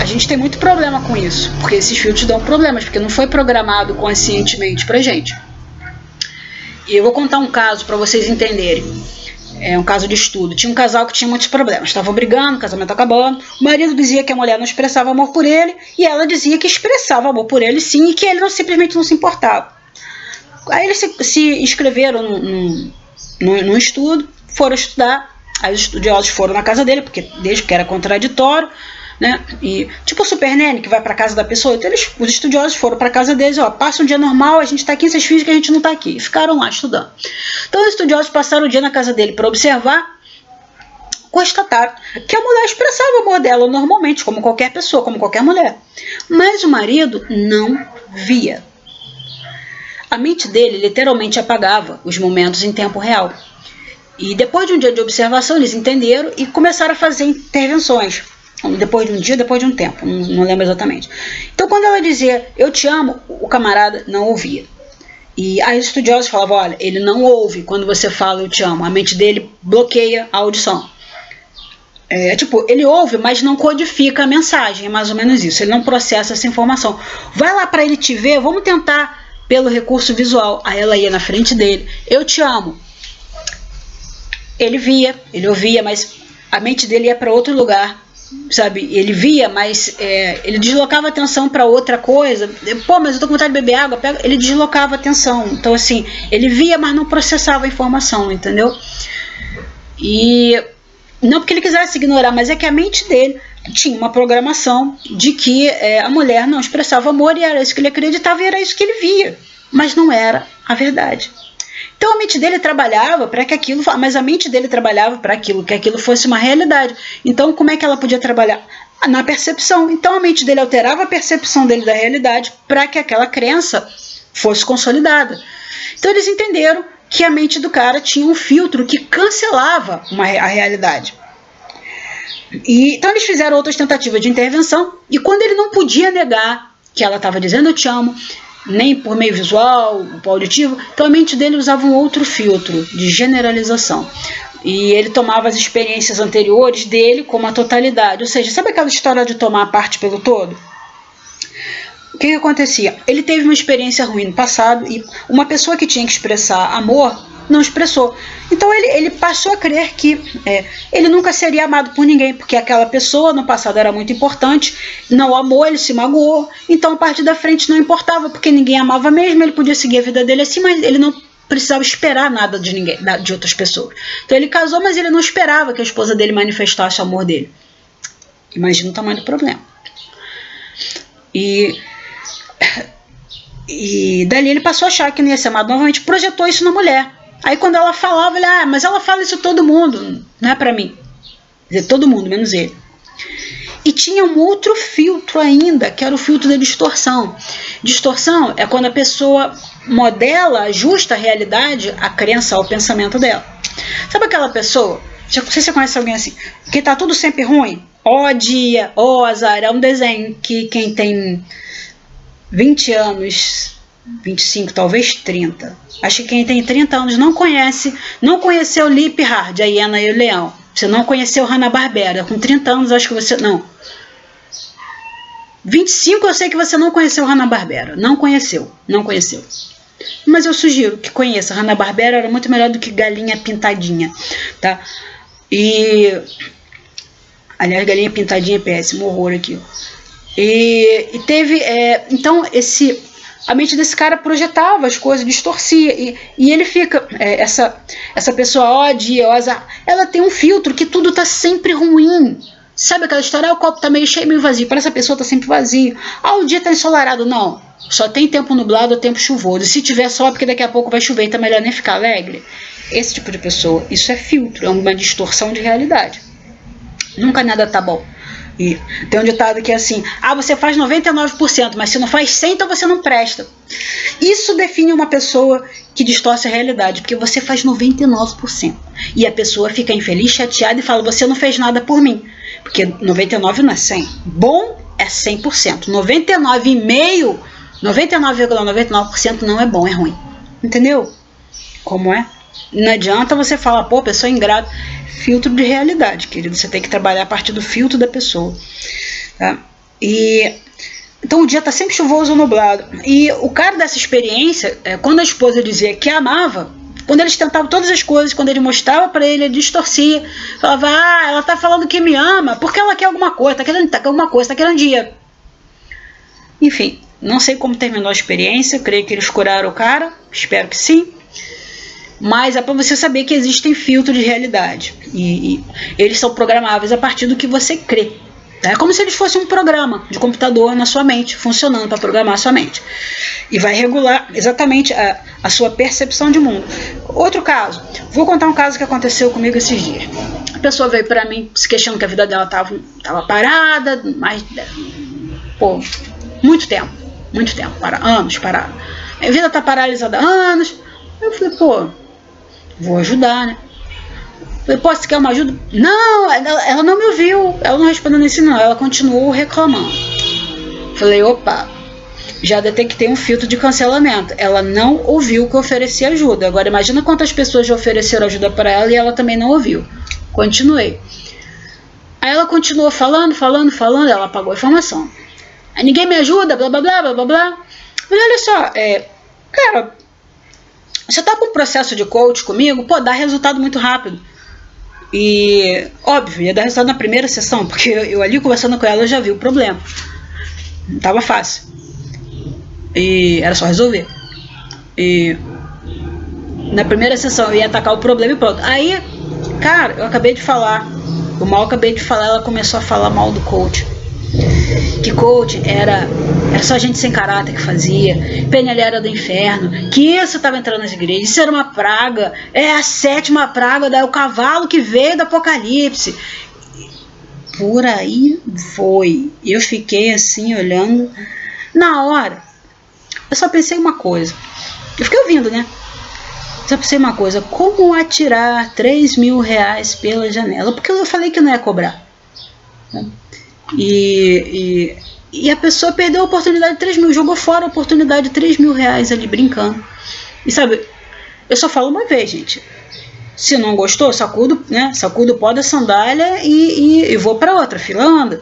a gente tem muito problema com isso, porque esses filtros dão problemas, porque não foi programado conscientemente pra gente. E eu vou contar um caso para vocês entenderem. É um caso de estudo. Tinha um casal que tinha muitos problemas. Estavam brigando, o casamento acabando. O marido dizia que a mulher não expressava amor por ele e ela dizia que expressava amor por ele sim e que ele simplesmente não se importava. Aí eles se inscreveram num estudo, foram estudar. Aí os estudiosos foram na casa dele, porque desde que era contraditório, né? E tipo o Super Nene que vai para casa da pessoa. Então os estudiosos foram para casa deles, passa um dia normal, a gente está aqui, vocês fingem que a gente não está aqui. E ficaram lá estudando. Então os estudiosos passaram o dia na casa dele para observar, constataram que a mulher expressava o amor dela normalmente, como qualquer pessoa, como qualquer mulher. Mas o marido não via. A mente dele literalmente apagava os momentos em tempo real. E depois de um dia de observação, eles entenderam e começaram a fazer intervenções. Depois de um dia, depois de um tempo, não lembro exatamente. Então quando ela dizia, eu te amo, o camarada não ouvia. E aí os estudiosos falavam, olha, ele não ouve quando você fala eu te amo, a mente dele bloqueia a audição. Ele ouve, mas não codifica a mensagem, é mais ou menos isso, ele não processa essa informação. Vai lá para ele te ver, vamos tentar pelo recurso visual. Aí ela ia na frente dele, eu te amo. Ele via, ele ouvia, mas a mente dele ia para outro lugar. Sabe, ele via, mas ele deslocava a atenção para outra coisa. Pô, mas eu tô com vontade de beber água. Ele deslocava a atenção. Então, assim, ele via, mas não processava a informação, entendeu? E não porque ele quisesse ignorar, mas é que a mente dele tinha uma programação de que a mulher não expressava amor e era isso que ele acreditava e era isso que ele via. Mas não era a verdade. Então a mente dele trabalhava para que aquilo, mas a mente dele trabalhava para que aquilo fosse uma realidade. Então como é que ela podia trabalhar? Na percepção. Então a mente dele alterava a percepção dele da realidade para que aquela crença fosse consolidada. Então eles entenderam que a mente do cara tinha um filtro que cancelava a realidade. Então eles fizeram outras tentativas de intervenção e quando ele não podia negar que ela estava dizendo eu te amo, nem por meio visual, auditivo, então a mente dele usava um outro filtro de generalização. E ele tomava as experiências anteriores dele como a totalidade. Ou seja, sabe aquela história de tomar a parte pelo todo? O que acontecia? Ele teve uma experiência ruim no passado e uma pessoa que tinha que expressar amor não expressou. Então ele passou a crer que ele nunca seria amado por ninguém, porque aquela pessoa no passado era muito importante, não amou, ele se magoou, então a partir da frente não importava, porque ninguém amava mesmo, ele podia seguir a vida dele assim, mas ele não precisava esperar nada de ninguém, de outras pessoas. Então ele casou, mas ele não esperava que a esposa dele manifestasse o amor dele. Imagina o tamanho do problema. E dali ele passou a achar que não ia ser amado novamente, projetou isso na mulher. Aí quando ela falava, ele, mas ela fala isso todo mundo, não é pra mim. Quer dizer, todo mundo, menos ele. E tinha um outro filtro ainda, que era o filtro da distorção. Distorção é quando a pessoa modela, ajusta a realidade, a crença ao pensamento dela. Sabe aquela pessoa, não sei se você conhece alguém assim, que tá tudo sempre ruim? Ó dia, ó azar, é um desenho que quem tem 20 anos, 25, talvez 30. Acho que quem tem 30 anos não conheceu Lip Hard, a hiena e o leão. Você não conheceu Hanna-Barbera. Com 30 anos, acho que você... Não. 25, eu sei que você não conheceu Hanna-Barbera. Não conheceu. Mas eu sugiro que conheça. Hanna-Barbera era muito melhor do que Galinha Pintadinha. Tá? Aliás, Galinha Pintadinha é péssimo. Horror aqui. E teve... então, a mente desse cara projetava as coisas, distorcia, e ele fica, essa pessoa odiosa, ela tem um filtro que tudo tá sempre ruim. Sabe aquela história, o copo tá meio cheio, meio vazio, parece que a pessoa tá sempre vazio. O dia tá ensolarado, não, só tem tempo nublado ou tempo chuvoso, se tiver sol é porque daqui a pouco vai chover, então é melhor nem ficar alegre. Esse tipo de pessoa, isso é filtro, é uma distorção de realidade. Nunca nada tá bom. E tem um ditado que é assim, você faz 99%, mas se não faz 100%, então você não presta. Isso define uma pessoa que distorce a realidade, porque você faz 99%. E a pessoa fica infeliz, chateada e fala, você não fez nada por mim. Porque 99 não é 100. Bom é 100%. 99,5%, 99,99% não é bom, é ruim. Entendeu? Como é? Não adianta você falar, pô, pessoa ingrata. Filtro de realidade, querido. Você tem que trabalhar a partir do filtro da pessoa. Tá? Então o dia está sempre chuvoso ou nublado. E o cara dessa experiência, quando a esposa dizia que amava, quando eles tentavam todas as coisas, quando ele mostrava para ele distorcia. Falava, ela tá falando que me ama porque ela quer alguma coisa, tá querendo dinheiro. Enfim, não sei como terminou a experiência, creio que eles curaram o cara, espero que sim. Mas é para você saber que existem filtros de realidade. E eles são programáveis a partir do que você crê. É como se eles fossem um programa de computador na sua mente, funcionando para programar a sua mente. E vai regular exatamente a sua percepção de mundo. Outro caso, vou contar um caso que aconteceu comigo esses dias. A pessoa veio para mim se queixando que a vida dela estava parada, mas, pô, muito tempo, anos parada. Minha vida está paralisada há anos. Eu falei, pô, vou ajudar, né? Falei, pô, você quer uma ajuda? Não, ela não me ouviu, ela não respondeu nisso não, ela continuou reclamando. Falei, opa, já detectei um filtro de cancelamento. Ela não ouviu que eu ofereci ajuda. Agora imagina quantas pessoas já ofereceram ajuda para ela e ela também não ouviu. Continuei. Aí ela continuou falando, ela apagou a informação. Aí ninguém me ajuda, blá blá blá blá blá blá. Falei, olha só, cara, você tá com um processo de coach comigo, pô, dá resultado muito rápido. E, óbvio, ia dar resultado na primeira sessão, porque eu ali conversando com ela eu já vi o problema. Não tava fácil. E era só resolver. E na primeira sessão eu ia atacar o problema e pronto. Aí, cara, eu acabei de falar, ela começou a falar mal do coach. Que coach era só gente sem caráter que fazia, PNL era do inferno, que isso estava entrando nas igrejas, isso era uma praga, é a 7ª praga, o cavalo que veio do Apocalipse. Por aí foi. Eu fiquei assim olhando. Na hora, eu só pensei uma coisa. Eu fiquei ouvindo, né? Só pensei uma coisa: como atirar R$3.000 pela janela? Porque eu falei que não ia cobrar. E a pessoa perdeu a oportunidade de 3 mil, jogou fora a oportunidade de R$3.000 ali brincando. E sabe, eu só falo uma vez, gente. Se não gostou, sacudo o pó da sandália e vou para outra, fila anda.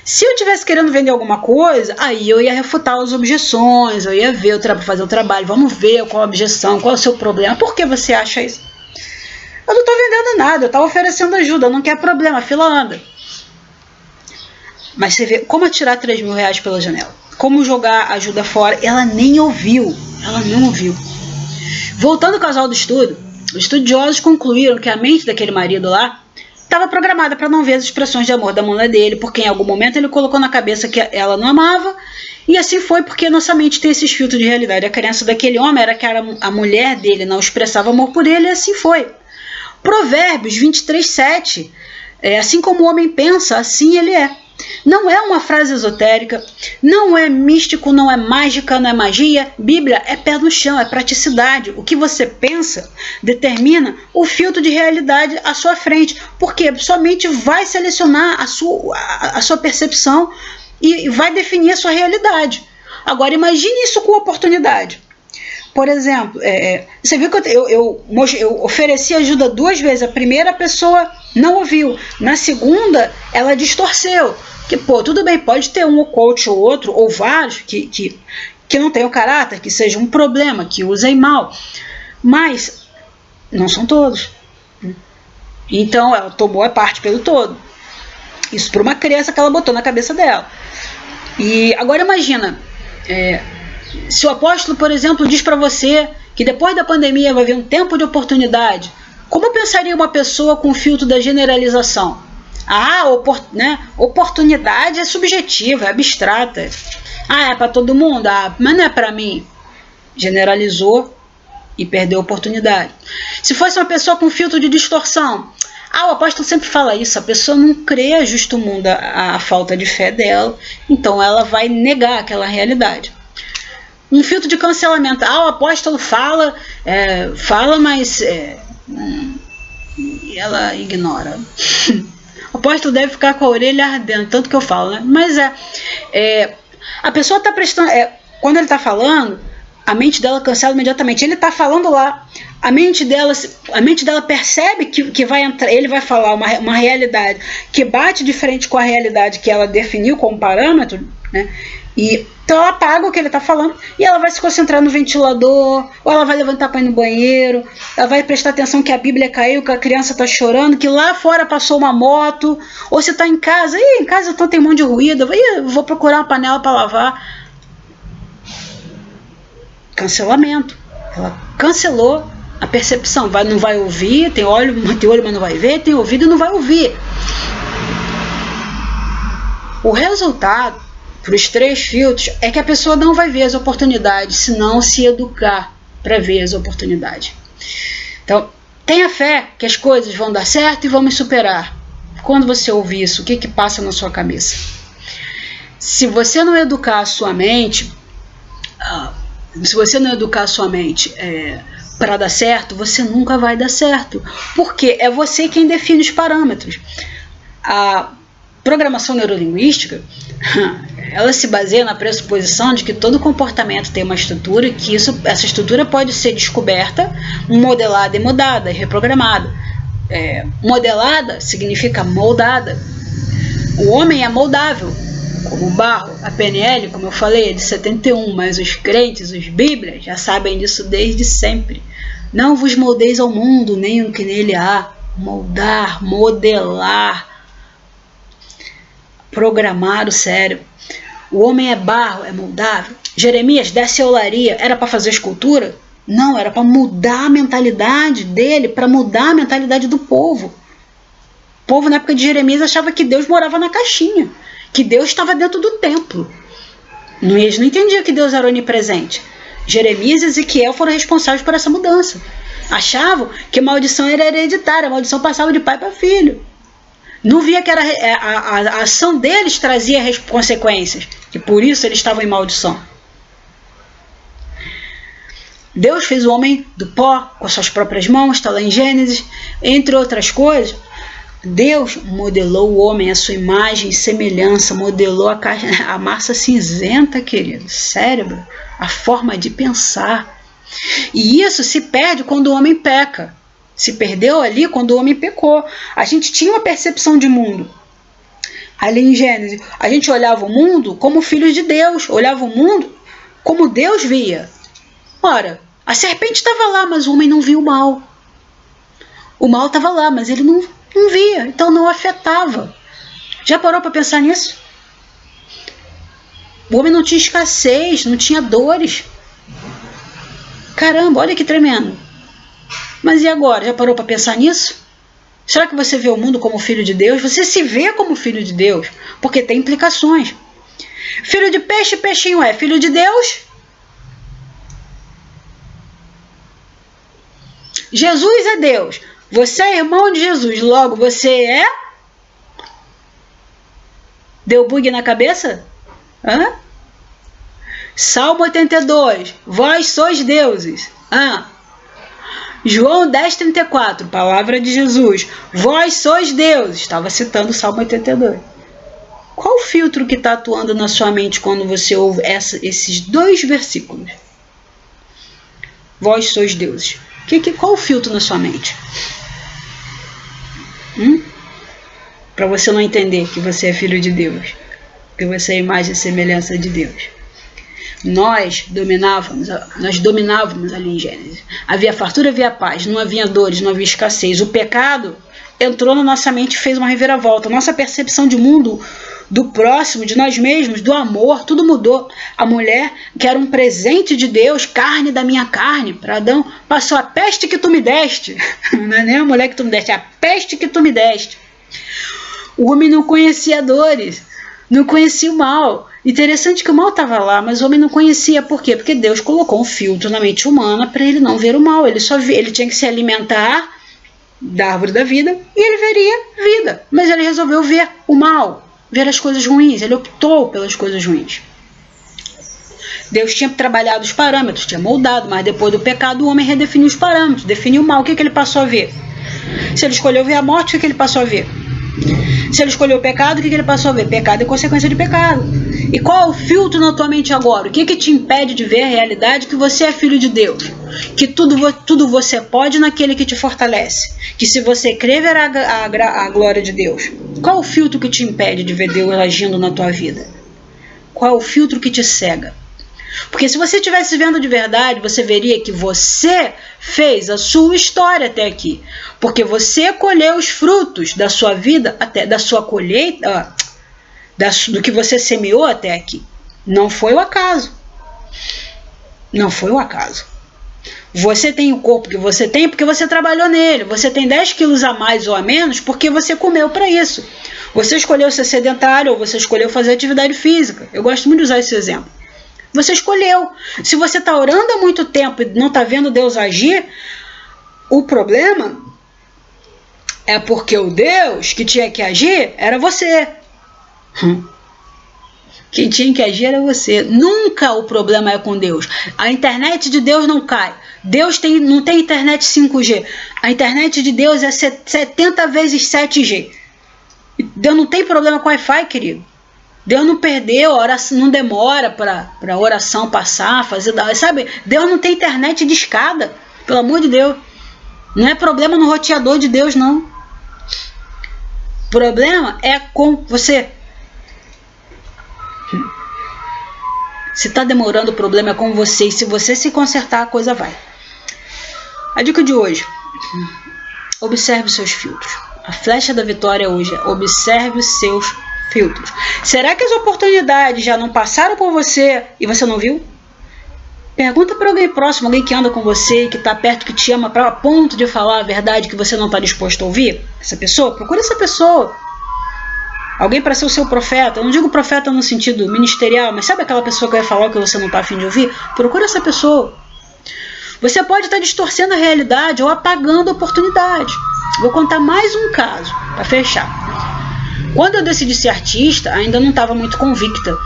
Se eu tivesse querendo vender alguma coisa, aí eu ia refutar as objeções, eu ia ver, fazer o trabalho, vamos ver qual a objeção, qual é o seu problema, por que você acha isso? Eu não estou vendendo nada, eu estava oferecendo ajuda, não quer problema, fila anda. Mas você vê como atirar R$3.000 pela janela, como jogar ajuda fora, ela nem ouviu, Voltando ao casal do estudo, os estudiosos concluíram que a mente daquele marido lá estava programada para não ver as expressões de amor da mulher dele, porque em algum momento ele colocou na cabeça que ela não amava, e assim foi porque nossa mente tem esses filtros de realidade. A crença daquele homem era que a mulher dele não expressava amor por ele, e assim foi. Provérbios 23:7, assim como o homem pensa, assim ele é. Não é uma frase esotérica, não é místico, não é mágica, não é magia. Bíblia é pé no chão, é praticidade. O que você pensa determina o filtro de realidade à sua frente, porque somente vai selecionar a sua percepção e vai definir a sua realidade. Agora imagine isso com oportunidade. Por exemplo, você viu que eu ofereci ajuda 2 vezes. A primeira a pessoa não ouviu. Na segunda, ela distorceu. Que, pô, tudo bem, pode ter um coach ou outro, ou vários, que não tenham caráter, que seja um problema, que usem mal. Mas não são todos. Então, ela tomou a parte pelo todo. Isso por uma crença que ela botou na cabeça dela. E agora imagina... se o apóstolo, por exemplo, diz para você que depois da pandemia vai haver um tempo de oportunidade, como pensaria uma pessoa com o filtro da generalização? Oportunidade é subjetiva, é abstrata. É para todo mundo? Mas não é para mim. Generalizou e perdeu a oportunidade. Se fosse uma pessoa com filtro de distorção, o apóstolo sempre fala isso, a pessoa não crê, ajusta o mundo à falta de fé dela, então ela vai negar aquela realidade. um filtro de cancelamento. O apóstolo fala, mas ela ignora. O apóstolo deve ficar com a orelha ardendo, tanto que eu falo, né? Mas a pessoa está prestando... quando ele está falando, a mente dela cancela imediatamente. Ele está falando lá, a mente dela percebe que vai entrar, ele vai falar uma realidade que bate de frente com a realidade que ela definiu como parâmetro, né? Então ela apaga o que ele está falando e ela vai se concentrar no ventilador, ou ela vai levantar para ir no banheiro, ela vai prestar atenção que a Bíblia caiu, que a criança está chorando, que lá fora passou uma moto, ou se está em casa, em casa então tem um monte de ruído, vou procurar uma panela para lavar. Cancelamento. Ela cancelou a percepção. Não vai ouvir, tem olho, mas não vai ver, tem ouvido e não vai ouvir. O resultado para os 3 filtros é que a pessoa não vai ver as oportunidades, se não se educar para ver as oportunidades. Então, tenha fé que as coisas vão dar certo e vão me superar. Quando você ouvir isso, o que passa na sua cabeça? Se você não educar a sua mente, para dar certo, você nunca vai dar certo. Porque é você quem define os parâmetros. A programação neurolinguística, ela se baseia na pressuposição de que todo comportamento tem uma estrutura e que essa estrutura pode ser descoberta, modelada e mudada, e reprogramada. Modelada significa moldada. O homem é moldável, como o barro. A PNL, como eu falei, é de 71, mas os crentes, os bíblias, já sabem disso desde sempre. Não vos moldeis ao mundo, nem o que nele há. Moldar, modelar, programar o cérebro. O homem é barro, é moldável. Jeremias desce a olaria, era para fazer escultura? Não, era para mudar a mentalidade dele, para mudar a mentalidade do povo. O povo na época de Jeremias achava que Deus morava na caixinha, que Deus estava dentro do templo. Eles não entendiam que Deus era onipresente. Jeremias e Ezequiel foram responsáveis por essa mudança. Achavam que a maldição era hereditária, a maldição passava de pai para filho. Não via que a ação deles trazia consequências, que por isso eles estavam em maldição. Deus fez o homem do pó com as suas próprias mãos, está lá em Gênesis, entre outras coisas. Deus modelou o homem à sua imagem e semelhança, modelou a massa cinzenta, querido, cérebro, a forma de pensar. E isso se perde quando o homem peca. Se perdeu ali quando o homem pecou. A gente tinha uma percepção de mundo. Ali em Gênesis, a gente olhava o mundo como filhos de Deus, olhava o mundo como Deus via. Ora, a serpente estava lá, mas o homem não via o mal. O mal estava lá, mas ele não via, então não afetava. Já parou para pensar nisso? O homem não tinha escassez, não tinha dores. Caramba, olha que tremendo. Mas e agora? Já parou para pensar nisso? Será que você vê o mundo como filho de Deus? Você se vê como filho de Deus? Porque tem implicações. Filho de peixe, peixinho é filho de Deus? Jesus é Deus. Você é irmão de Jesus, logo você é? Deu bug na cabeça? Salmo 82. Vós sois deuses. João 10,34, palavra de Jesus. Vós sois deuses. Estava citando o Salmo 82. Qual o filtro que está atuando na sua mente quando você ouve esses 2 versículos? Vós sois deuses. Qual o filtro na sua mente? Para você não entender que você é filho de Deus, que você é a imagem e semelhança de Deus. Nós dominávamos ali em Gênesis. Havia fartura, havia paz, não havia dores, não havia escassez. O pecado entrou na nossa mente e fez uma reviravolta. Nossa percepção de mundo, do próximo, de nós mesmos, do amor, tudo mudou. A mulher, que era um presente de Deus, carne da minha carne, para Adão, passou a peste que tu me deste. Não é nem a mulher que tu me deste, é a peste que tu me deste. O homem não conhecia dores, não conhecia o mal. Interessante que o mal estava lá, mas o homem não conhecia. Por quê? Porque Deus colocou um filtro na mente humana para ele não ver o mal. Ele tinha que se alimentar da árvore da vida e ele veria vida. Mas ele resolveu ver o mal, ver as coisas ruins. Ele optou pelas coisas ruins. Deus tinha trabalhado os parâmetros, tinha moldado, mas depois do pecado o homem redefiniu os parâmetros, definiu o mal. O que ele passou a ver? Se ele escolheu ver a morte, o que ele passou a ver? Se ele escolheu o pecado, o que ele passou a ver? Pecado é consequência de pecado. E qual é o filtro na tua mente agora? O que te impede de ver a realidade que você é filho de Deus? Que tudo você pode naquele que te fortalece. Que se você crer, verá a glória de Deus. Qual é o filtro que te impede de ver Deus agindo na tua vida? Qual é o filtro que te cega? Porque se você estivesse vendo de verdade, você veria que você fez a sua história até aqui. Porque você colheu os frutos da sua vida, até da sua colheita, do que você semeou até aqui. Não foi o acaso. Não foi o acaso. Você tem o corpo que você tem porque você trabalhou nele. Você tem 10 quilos a mais ou a menos porque você comeu para isso. Você escolheu ser sedentário ou você escolheu fazer atividade física. Eu gosto muito de usar esse exemplo. Você escolheu. Se você está orando há muito tempo e não está vendo Deus agir, o problema é porque o Deus que tinha que agir era você. Quem tinha que agir era você. Nunca o problema é com Deus. A internet de Deus não cai. Deus não tem internet 5G. A internet de Deus é 70 vezes 7G. Deus não tem problema com Wi-Fi, querido. Deus não perdeu, a oração não demora para a oração passar, sabe? Deus não tem internet de escada, pelo amor de Deus. Não é problema no roteador de Deus, não. O problema é com você. Se está demorando, o problema é com você. E se você se consertar, a coisa vai. A dica de hoje: observe os seus filtros. A flecha da vitória hoje é: observe os seus filtros. Será que as oportunidades já não passaram por você e você não viu? Pergunta para alguém próximo, alguém que anda com você, que está perto, que te ama, a ponto de falar a verdade que você não está disposto a ouvir. Essa pessoa, procura essa pessoa. Alguém para ser o seu profeta. Eu não digo profeta no sentido ministerial, mas sabe aquela pessoa que vai falar o que você não está a fim de ouvir? Procura essa pessoa. Você pode estar distorcendo a realidade ou apagando a oportunidade. Vou contar mais um caso para fechar. Quando eu decidi ser artista, ainda não estava muito convicta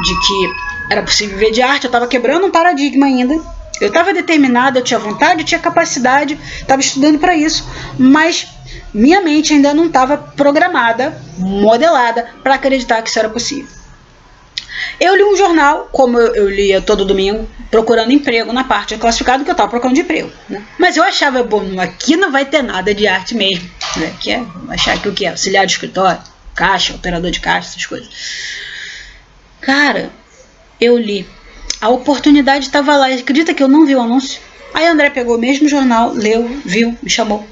de que era possível viver de arte. Eu estava quebrando um paradigma ainda. Eu estava determinada, eu tinha vontade, eu tinha capacidade, estava estudando para isso, mas minha mente ainda não estava programada, modelada, para acreditar que isso era possível. Eu li um jornal, como eu lia todo domingo, procurando emprego na parte de classificado, que eu estava procurando de emprego. Né? Mas eu achava, bom, aqui não vai ter nada de arte mesmo. Né? Que é achar que o que é? Auxiliar de escritório, caixa, operador de caixa, essas coisas. Cara, eu li. A oportunidade estava lá. Acredita que eu não vi o anúncio? Aí a André pegou o mesmo jornal, leu, viu, me chamou.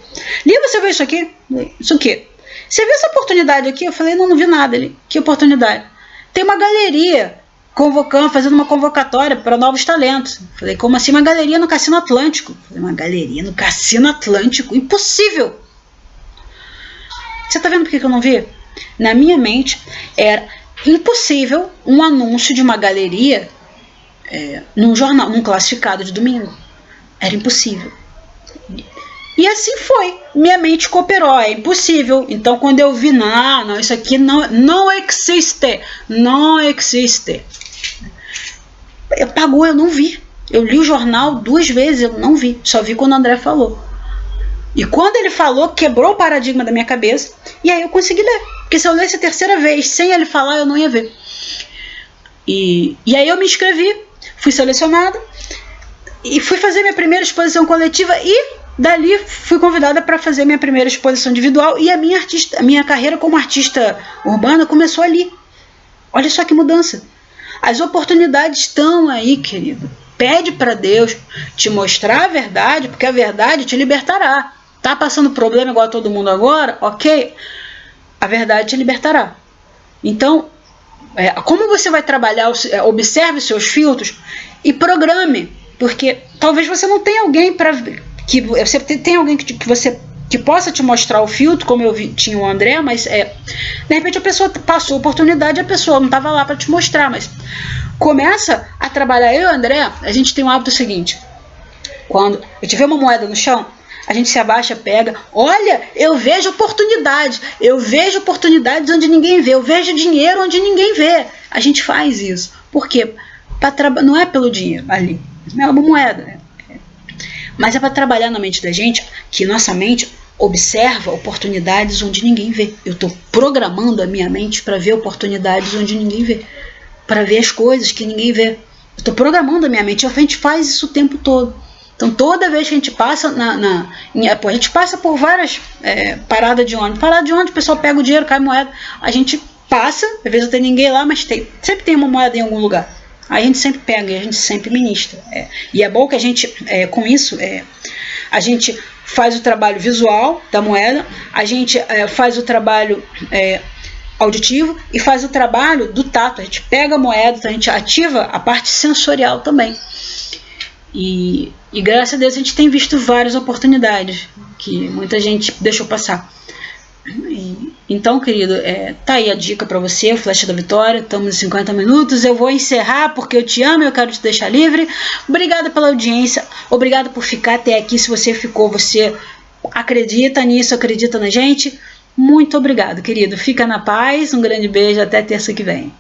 Lia, você viu isso aqui? Isso o quê? Você viu essa oportunidade aqui? Eu falei, não vi nada. Ele, que oportunidade? Tem uma galeria convocando, fazendo uma convocatória para novos talentos. Eu falei, como assim? Uma galeria no Cassino Atlântico. Eu falei, uma galeria no Cassino Atlântico? Impossível! Você tá vendo por que eu não vi? Na minha mente, era impossível um anúncio de uma galeria num jornal, num classificado de domingo. Era impossível. E assim foi. Minha mente cooperou. É impossível. Então, quando eu vi, não, isso aqui não existe. Não existe. Pagou, eu não vi. Eu li o jornal 2 vezes, eu não vi. Só vi quando o André falou. E quando ele falou, quebrou o paradigma da minha cabeça. E aí eu consegui ler. Porque se eu lesse a 3ª vez sem ele falar, eu não ia ver. E aí eu me inscrevi. Fui selecionada. E fui fazer minha primeira exposição coletiva. E dali fui convidada para fazer minha primeira exposição individual. E a minha carreira como artista urbana começou ali. Olha só que mudança. As oportunidades estão aí, querido. Pede para Deus te mostrar a verdade, porque a verdade te libertará. Tá passando problema igual a todo mundo agora? Ok. A verdade te libertará. Então, como você vai trabalhar? Observe os seus filtros e programe. Porque talvez você não tenha alguém para que você tem alguém que possa te mostrar o filtro, como eu tinha o André, mas de repente a pessoa passou a oportunidade e a pessoa não estava lá para te mostrar, mas começa a trabalhar. Eu e o André, a gente tem um hábito seguinte: quando eu tiver uma moeda no chão, a gente se abaixa, pega, olha, eu vejo oportunidades onde ninguém vê, eu vejo dinheiro onde ninguém vê. A gente faz isso. Por quê? não é pelo dinheiro ali, não é uma moeda, mas é para trabalhar na mente da gente, que nossa mente observa oportunidades onde ninguém vê. Eu estou programando a minha mente para ver oportunidades onde ninguém vê, para ver as coisas que ninguém vê. Eu estou programando a minha mente, a gente faz isso o tempo todo. Então toda vez que a gente passa a gente passa por várias paradas de ônibus, o pessoal pega o dinheiro, cai moeda, a gente passa, às vezes não tem ninguém lá, mas sempre tem uma moeda em algum lugar. Aí a gente sempre pega e a gente sempre ministra. E é bom que a gente, com isso, a gente faz o trabalho visual da moeda, a gente faz o trabalho auditivo e faz o trabalho do tato. A gente pega a moeda, então a gente ativa a parte sensorial também. E graças a Deus a gente tem visto várias oportunidades que muita gente deixou passar. Então, querido, tá aí a dica para você, o Flecha da Vitória. Estamos em 50 minutos. Eu vou encerrar porque eu te amo e eu quero te deixar livre. Obrigada pela audiência. Obrigada por ficar até aqui. Se você ficou, você acredita nisso, acredita na gente. Muito obrigado, querido. Fica na paz. Um grande beijo. Até terça que vem.